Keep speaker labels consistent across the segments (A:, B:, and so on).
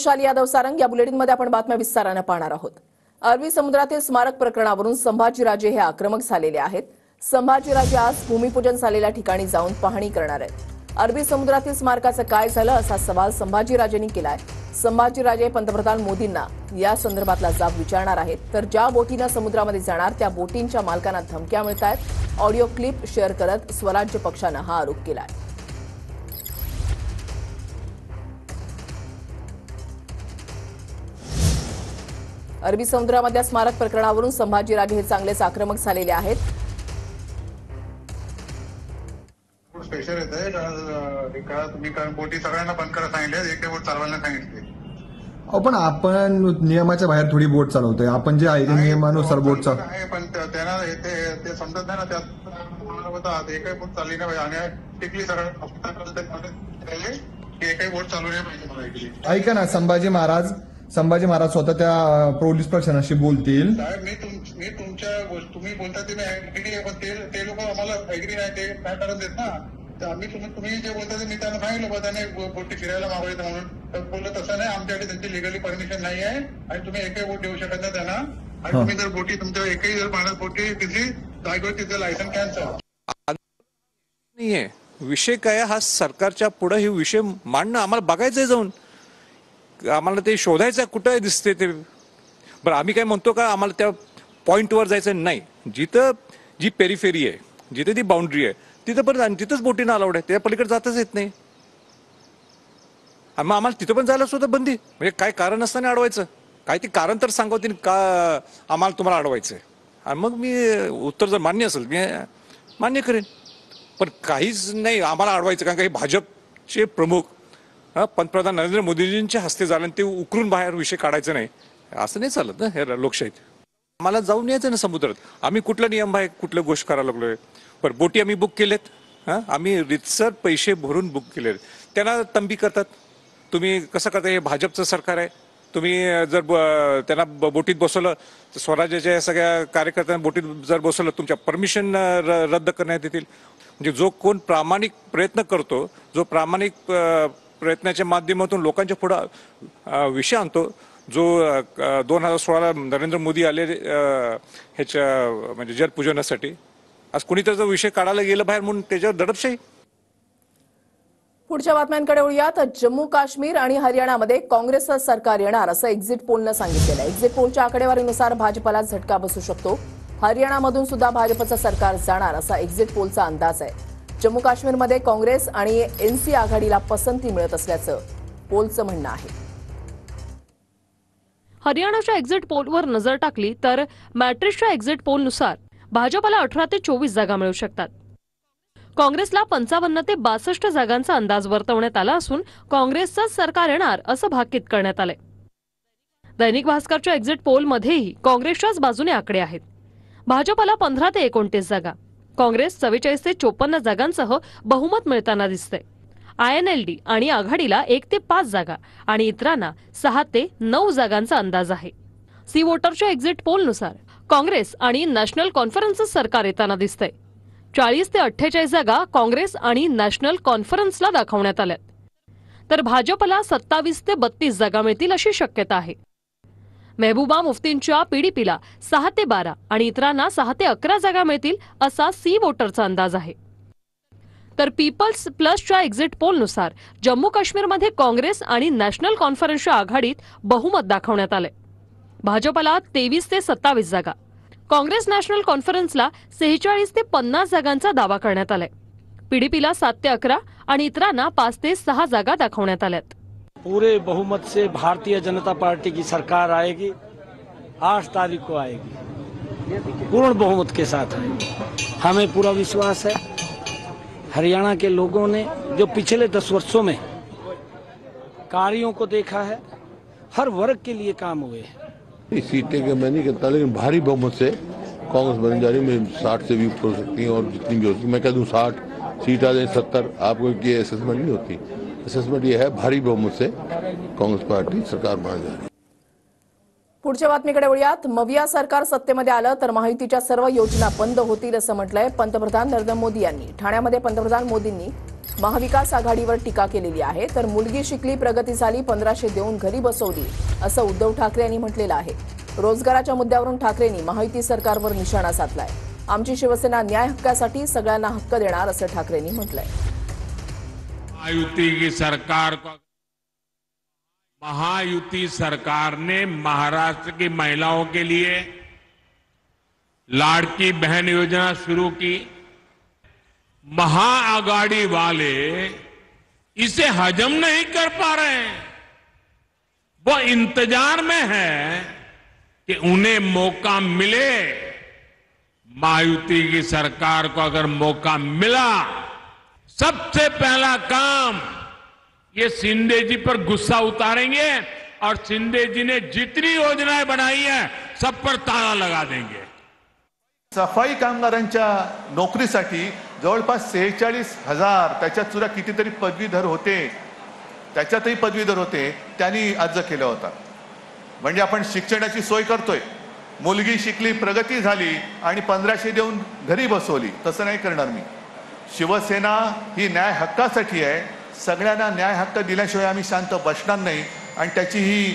A: विशाल यादव सारंग या बुलेटिनमध्ये आपण बातम्या विस्ताराने पाहणार आहोत। अरबी समुद्रातील स्मारक प्रकरणावरून संभाजीराजे हे आक्रमक झालेले आहेत। संभाजीराजे आज भूमिपूजन झालेल्या ठिकाणी जाऊन पाहणी करणार आहेत। अरबी समुद्रातील स्मारकाचं काय झालं असा सवाल संभाजीराजेंनी केलाय। संभाजीराजे पंतप्रधान मोदींना या संदर्भातला जाब विचारणार आहेत। तर ज्या बोटीनं समुद्रामध्ये जाणार त्या बोटींच्या मालकांना धमक्या मिळतायत। ऑडिओ क्लिप शेअर करत स्वराज्य पक्षानं हा आरोप केलाय। अरबी समुद्रामधल्या स्मारक प्रकरणावरून संभाजीराजे हे चांगलेच आक्रमक झालेले आहेत।
B: स्पेशल येते का तुम्ही बोटी सगळ्यांना बंद करायला सांगितले, एक बोट चालवायला सांगितले।
C: पण आपण नियमाच्या बाहेर थोडी बोट चालवतोय। आपण जे आहे नियमानुसार बोट चालवतोय,
B: पण त्यांना ते समजत नाही ना। त्यात एकही बोट चालली नाही आणि टिकली सरळ एकही बोट चालू नाही पाहिजे मला ऐकली। ऐका
C: ना, संभाजी महाराज स्वतः त्या पोलीस प्रशासनाशी बोलतील।
B: साहेब मी तुम्ही बोलता ते मी ऍग्री आहे, पण ते लोक आम्हाला ऍग्री नाही, ते काय करत देत ना। तर तुम्ही जे बोलता ते मी त्यांना सांगितलं बा त्याने बोटी फिरायला मागवली म्हणून। तर बोललं तसं नाही, आमच्याकडे त्यांची लिगली परमिशन नाही आहे आणि तुम्ही एकही बोट देऊ शकत नाही त्यांना। आणि तुम्ही जर बोटी तुमच्या एकही जर पाण्यात बोटी तिची जागेवर तिचं लायसन कॅन्सल
D: नाहीये। विषय काय हा सरकारच्या पुढे हे विषय मांडणं आम्हाला बघायचंय, जाऊन आम्हाला ते शोधायचं कुठे दिसते ते। बरं आम्ही काय म्हणतो का आम्हाला त्या पॉइंटवर जायचं नाही, जिथं जी पेरिफेरी आहे, जिथे ती बाउंड्री आहे तिथं पण तिथंच बोटीनं अलाउड आहे, त्या पलीकडे जातच येत नाही। मग आम्हाला तिथं पण जायला सुद्धा बंदी, म्हणजे काय कारण असताना अडवायचं? काय ते कारण तर सांगवतील का आम्हाला तुम्हाला अडवायचंय? आणि मग मी उत्तर जर मान्य असेल मी मान्य करेन, पण काहीच नाही आम्हाला अडवायचं। कारण काही भाजपचे प्रमुख पंतप्रधान नरेंद्र मोदीजींच्या हस्ते झालं ते उकरून बाहेर विषय काढायचं नाही, असं नाही चालत ना हे लोकशाहीत। आम्हाला जाऊन यायचं ना समुद्रात। आम्ही कुठला नियम आहे, कुठल्या गोष्ट करायला लागलोय? पण बोटी आम्ही बुक केलेत, आम्ही रितसर पैसे भरून बुक केले। त्यांना तंबी करतात, तुम्ही कसं करता? हे भाजपचं सरकार आहे। तुम्ही जर त्यांना बोटीत बसवलं तर स्वराज्याच्या सगळ्या कार्यकर्त्यांना बोटीत जर बसवलं तुमच्या परमिशन रद्द करण्यात येतील। म्हणजे जो कोण प्रामाणिक प्रयत्न करतो, जो प्रामाणिक प्रयत्नाच्या माध्यमातून लोकांच्या पुढे विषय आणतो, जो 2016 नरेंद्र मोदी आले ह्याच्या म्हणजे जल पूजनासाठी, आज कोणीतरी जो विषय काढायला गेलं बाहेर म्हणून त्याच्यावर दडपशाही।
A: पुढच्या बातम्यांकडे वळूयात। जम्मू काश्मीर आणि हरियाणामध्ये काँग्रेसचं सरकार येणार असं एक्झिट पोलनं सांगितलेलं आहे। एक्झिट पोलच्या आकडेवारीनुसार भाजपला झटका बसू शकतो। हरियाणामधून सुद्धा भाजपचं सरकार जाणार असा एक्झिट पोलचा अंदाज आहे। जम्मू काश्मीरमध्ये काँग्रेस आणि एनसी आघाडीला पसंती मिळत असल्याचं पोलचं म्हणणं आहे।
E: हरियाणाच्या एक्झिट पोलवर नजर टाकली तर मॅट्रिक्सच्या एक्झिट पोलनुसार भाजपला 18 ते 24 जागा मिळू शकतात। काँग्रेसला 55 ते 62 जागांचा अंदाज वर्तवण्यात आला असून काँग्रेसचं सरकार येणार असं भाकीत करण्यात आलंय। दैनिक भास्करच्या एक्झिट पोलमध्येही काँग्रेसच्याच बाजूने आकडे आहेत। भाजपला 15 ते 29 जागा, काँग्रेस 44 ते 54 जागांसह बहुमत मिळताना दिसते। INLD आणि आघाडीला 1 ते 5 जागा आणि इतरांना 6 ते 9 जागांचा अंदाज आहे। सी वोटरच्या एक्झिट पोलनुसार काँग्रेस आणि नॅशनल कॉन्फरन्सचं सरकार येताना दिसतंय। 40 ते 48 जागा काँग्रेस आणि नॅशनल कॉन्फरन्सला दाखवण्यात आल्यात, तर भाजपला 27 ते 32 जागा मिळतील अशी शक्यता आहे। मेहबूबा मुफ्तींच्या PDPला 6 ते 12 आणि इतरांना 6 ते 11 जागा मिळतील असा सी वोटरचा अंदाज आहे। तर पीपल्स प्लसच्या एक्झिट पोलनुसार जम्मू काश्मीरमध्ये काँग्रेस आणि नॅशनल कॉन्फरन्सच्या आघाडीत बहुमत दाखवण्यात आलंय। भाजपला 23 ते 27 जागा, काँग्रेस नॅशनल कॉन्फरन्सला 46 ते 50 जागांचा दावा करण्यात आलाय। PDPला 7 ते 11 आणि इतरांना 5 ते 6 जागा दाखवण्यात आल्यात।
F: पूरे बहुमत से भारतीय जनता पार्टी की सरकार आएगी, 8 तारीख को आएगी, पूर्ण बहुमत के साथ आएगी। हमें पूरा विश्वास है। हरियाणा के लोगों ने जो पिछले 10 वर्षों में कार्यों को देखा है, हर वर्ग के लिए काम हुए हैं।
G: सीटें के मैं नहीं कहता, लेकिन भारी बहुमत से कांग्रेस बन जा रही है। 60 से भी ऊपर हो सकती है और जितनी भी होती है, मैं कह दूं 60 सीट आ जाए 70। आपको ये असेसमेंट नहीं होती, असेसमेंट ये है भारी बहुमत से कांग्रेस पार्टी सरकार बना जा रही है।
A: पुढच्या बातमीकडे वळूयात। मविया सरकार सत्तेमध्ये आलं तर महायुतीच्या सर्व योजना बंद होतील असं म्हटलंय पंतप्रधान नरेंद्र मोदी यांनी। ठाण्यामध्ये पंतप्रधान मोदींनी महाविकास आघाडीवर टीका केलेली आहे. तर मुलगी शिकली, प्रगती झाली, 1500 देऊन घरी बसवली असं उद्धव ठाकरे यांनी म्हटलेलं आहे. रोजगाराच्या मुद्द्यावरून ठाकरेंनी महायुती सरकारवर निशाणा साधलाय. आमची शिवसेना न्याय हक्कासाठी सगळ्यांना हक्क देणार असं ठाकरेंनी म्हटलंय.
H: महायुति सरकार ने महाराष्ट्र की महिलाओं के लिए लाड़की बहन योजना शुरू की. महाआघाड़ी वाले इसे हजम नहीं कर पा रहे हैं. वो इंतजार में है कि उन्हें मौका मिले. महायुति की सरकार को अगर मौका मिला, सबसे पहला काम ये शिंदे जी पर गुस्सा उतारेंगे और शिंदे जी ने जितनी योजनाएं बनाई है सब पर ताला लगा देंगे.
I: सफाई कामगारांच्या नोकरीसाठी जवळपास 46,000 त्याच्यात सुद्धा कितीतरी पदवीधर होते, त्याच्यातही पदवीधर होते, त्यांनी अर्ज केला होता. म्हणजे आपण शिक्षणाची सोय करतोय. मुलगी शिकली, प्रगती झाली आणि 1500 देऊन घरी बसवली, तसं नाही करणार मी. शिवसेना ही न्याय हक्कासाठी आहे. सगळ्यांना न्याय हक्क दिल्याशिवाय आम्ही शांत बसणार नाही आणि त्याची ही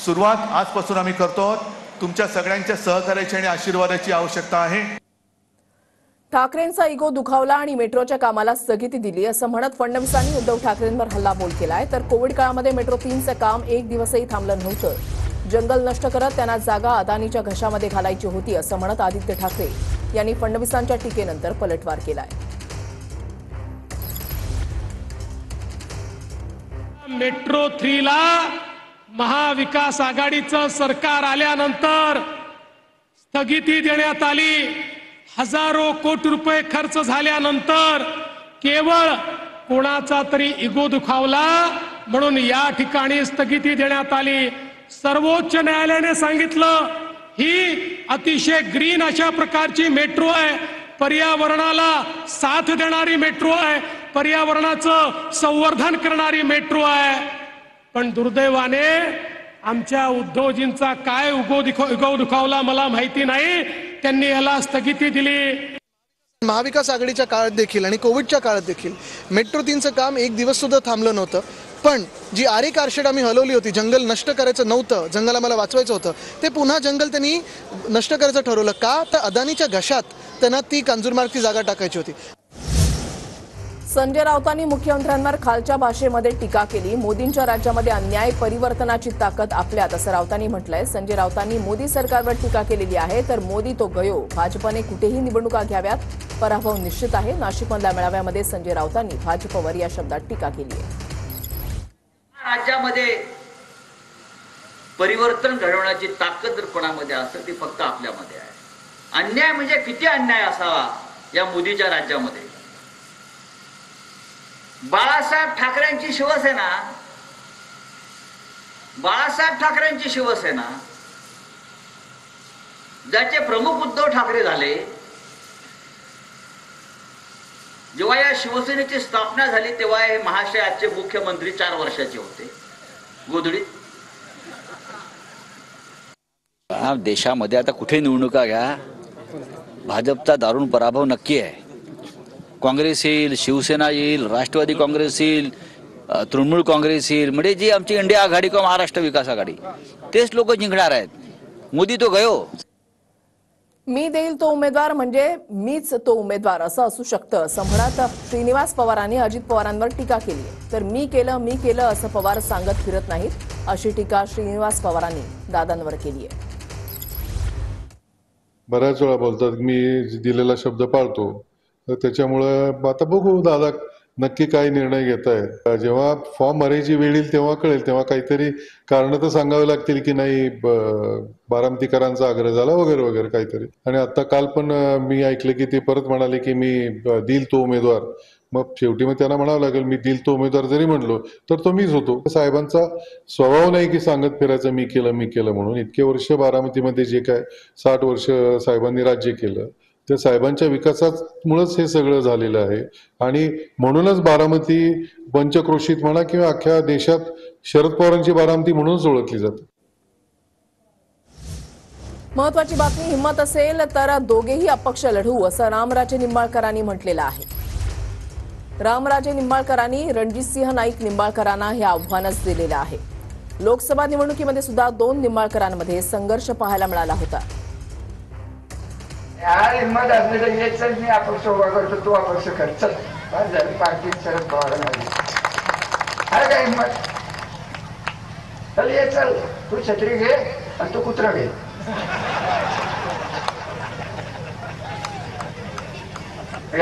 I: सुरुवात आजपासून आम्ही करतो. तुमच्या सगळ्यांच्या सहकार्याची आणि आशीर्वादाची आवश्यकता आहे.
A: ठाकरेंचा इगो दुखावला आणि मेट्रोच्या कामाला स्थगिती दिली असं म्हणत फडणवीसांनी उद्धव ठाकरेंवर हल्लाबोल केलाय. तर कोविड काळामध्ये मेट्रो 3चं काम एक दिवसही थांबलं नव्हतं. जंगल नष्ट करत त्यांना जागा अदानीच्या घशामध्ये घालायची होती असं म्हणत आदित्य ठाकरे यांनी फडणवीसांच्या टीकेनंतर पलटवार केलाय.
F: मेट्रो 3 ला महाविकास आघाडीचं सरकार आल्यानंतर स्थगिती देण्यात आली. हजारो कोटी रुपये खर्च झाल्यानंतर केवळ कोणाचा तरी इगो दुखावला म्हणून या ठिकाणी स्थगिती देण्यात आली. सर्वोच्च न्यायालयाने सांगितलं ही अतिशय ग्रीन अशा प्रकारची मेट्रो आहे, पर्यावरणाला साथ देणारी मेट्रो आहे, पर्यावरणाचं संवर्धन करणारी मेट्रो आहे. पण दुर्दैवाने आमच्या उद्धवजींचा काय इगो दुखावला मला माहिती नाही, त्यांनी याला स्थगिती दिली.
J: महाविकास आघाडीच्या काळात देखील आणि कोविडच्या काळात देखील मेट्रो 3चं काम एक दिवस सुद्धा थांबलं नव्हतं. पण जी आरे कारशेड आम्ही हलवली होती, जंगल नष्ट करायचं नव्हतं, जंगल आम्हाला वाचवायचं होतं, ते पुन्हा जंगल त्यांनी नष्ट करायचं ठरवलं. का तर अदानीच्या घशात त्यांना ती कांजूरमार्गची जागा टाकायची होती.
A: संजय राऊतांनी मुख्यमंत्र्यांवर खालच्या भाषेमध्ये टीका केली. मोदींच्या राज्यामध्ये अन्याय, परिवर्तनाची ताकद आपल्यात असं राऊतांनी म्हटलंय. संजय राऊतांनी मोदी सरकारवर टीका केलेली आहे. तर मोदी तो गयो, भाजपने कुठेही निवडणुका घ्याव्यात, पराभव निश्चित आहे. नाशिकमधल्या मेळाव्यामध्ये संजय राऊतांनी भाजपवर या शब्दात टीका केली आहे.
K: राज्यामध्ये परिवर्तन घडवण्याची ताकद जर कोणामध्ये असेल ती फक्त आपल्यामध्ये आहे. अन्याय म्हणजे किती अन्याय असावा या मोदीच्या राज्यामध्ये. बाळासाहेब ठाकरेंची शिवसेना, बाळासाहेब ठाकरेंची शिवसेना ज्याचे प्रमुख उद्धव ठाकरे झाले, जेव्हा या शिवसेनेची स्थापना झाली तेव्हा हे महाराष्ट्राचे मुख्यमंत्री 4 वर्षाचे होते गोधडीत.
L: देशामध्ये आता कुठे निवडणुका घ्या, भाजपचा दारुण पराभव नक्की आहे. काँग्रेस येईल, शिवसेना येईल, राष्ट्रवादी काँग्रेस येईल, तृणमूल काँग्रेस येईल, म्हणजे जी आमची इंडिया आघाडी किंवा महाराष्ट्र विकास आघाडी, तेच लोक जिंकणार आहेत. मोदी तो गयो.
A: मी देईल तो उमेदवार म्हणजे मीच तो उमेदवार असं असू शकतं असं म्हणत श्रीनिवास पवारांनी अजित पवारांवर टीका केली आहे. तर मी केलं असं पवार सांगत फिरत नाहीत, अशी टीका श्रीनिवास पवारांनी दादांवर केली आहे.
M: बऱ्याच वेळा बोलतात मी दिलेला शब्द पाळतो, तर त्याच्यामुळं आता बघू दादा नक्की काय निर्णय घेत आहे. जेव्हा फॉर्म भरायची वेळ येईल तेव्हा कळेल, तेव्हा काहीतरी कारण तर सांगावे लागतील की नाही बारामतीकरांचा आग्रह झाला वगैरे वगैरे काहीतरी. आणि आता काल पण मी ऐकलं की ते परत म्हणाले की मी देईल तो उमेदवार. मग शेवटी मग त्यांना म्हणावं लागेल मी देईल तो उमेदवार जरी म्हणलो तर तो मीच होतो. साहेबांचा स्वभाव नाही की सांगत फिरायचं मी केलं म्हणून. इतके वर्ष बारामतीमध्ये जे काय 60 वर्ष साहेबांनी राज्य केलं, त्या साहेबांच्या विकासामुळेच हे सगळं झालेलं आहे. आणि म्हणूनच बारामती पंचक्रोशीत म्हणा किंवा अख्ख्या देशात शरद पवारांची बारामती म्हणूनच ओळखली जाते.
A: महत्वाची बातमी, हिंमत असेल तर दोघेही अपक्ष लढू असं रामराजे निंबाळकरांनी म्हटलेलं आहे. रामराजे निंबाळकरांनी रणजितसिंह नाईक निंबाळकरांना हे आव्हानच दिलेलं आहे. लोकसभा निवडणुकीमध्ये सुद्धा 2 निंबाळकरांमध्ये संघर्ष पाहायला मिळाला होता.
N: हिंमत असले तर येत चल, मी अपक्ष उभा करतो, तू अपक्ष कर, चल पार्टी शरद पवार आहे का हिंमत? चल ये, चल तू छत्री घे आणि तू कुत्रा घे.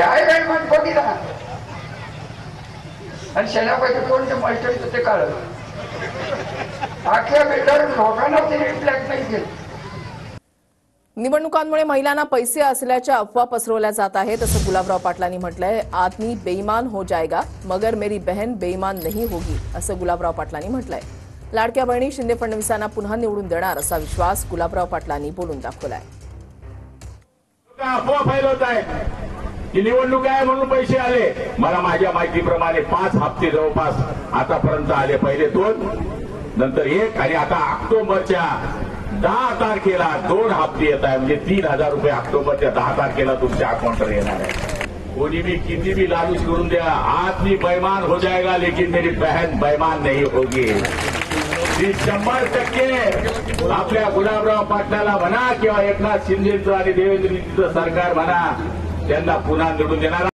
N: आहे का हिंमत? बघी ना. आणि शेणापैकी कोण ते मस्टरीचं ते काढ अख्ख्या बिल्डर लोकांना तिने ब्लॅकमेल केलं.
A: निवडणुकांमुळे महिलांना पैसे असल्याच्या अफवा पसरवल्या जात आहेत असं गुलाबराव पाटलांनी म्हटलंय. आदमी बेईमान हो जाएगा मगर मेरी बहन बेईमान नहीं होगी असं गुलाबराव पाटलांनी म्हटलंय. लाडक्या बहिणी शिंदे फडणवीसांना पुन्हा निवडून देणार असा विश्वास गुलाबराव पाटलांनी बोलून दाखवलाय.
H: अफवा फैलवत आहे की निवडणूक आहे म्हणून पैसे आले. मला माझ्या माहितीप्रमाणे 5 हप्ते जवळपास आतापर्यंत आले. पहिले 2, नंतर 1 आणि आता ऑक्टोबरच्या 10 तारखेला 2 हप्ते येत आहे. म्हणजे 3,000 रुपये ऑक्टोबरच्या 10 तारखेला तुमच्या अकाउंटवर येणार आहे. कोणी भी किती भी लालूच करून द्या, आदमी बेईमान हो जाएगा लेकिन मेरी बहन बेईमान नहीं होगी. 100% आपल्या गुलाबराव पाटलाला म्हणा किंवा एकनाथ शिंदेचं आणि देवेंद्रजींचं सरकार म्हणा, त्यांना पुन्हा निवडून देणार.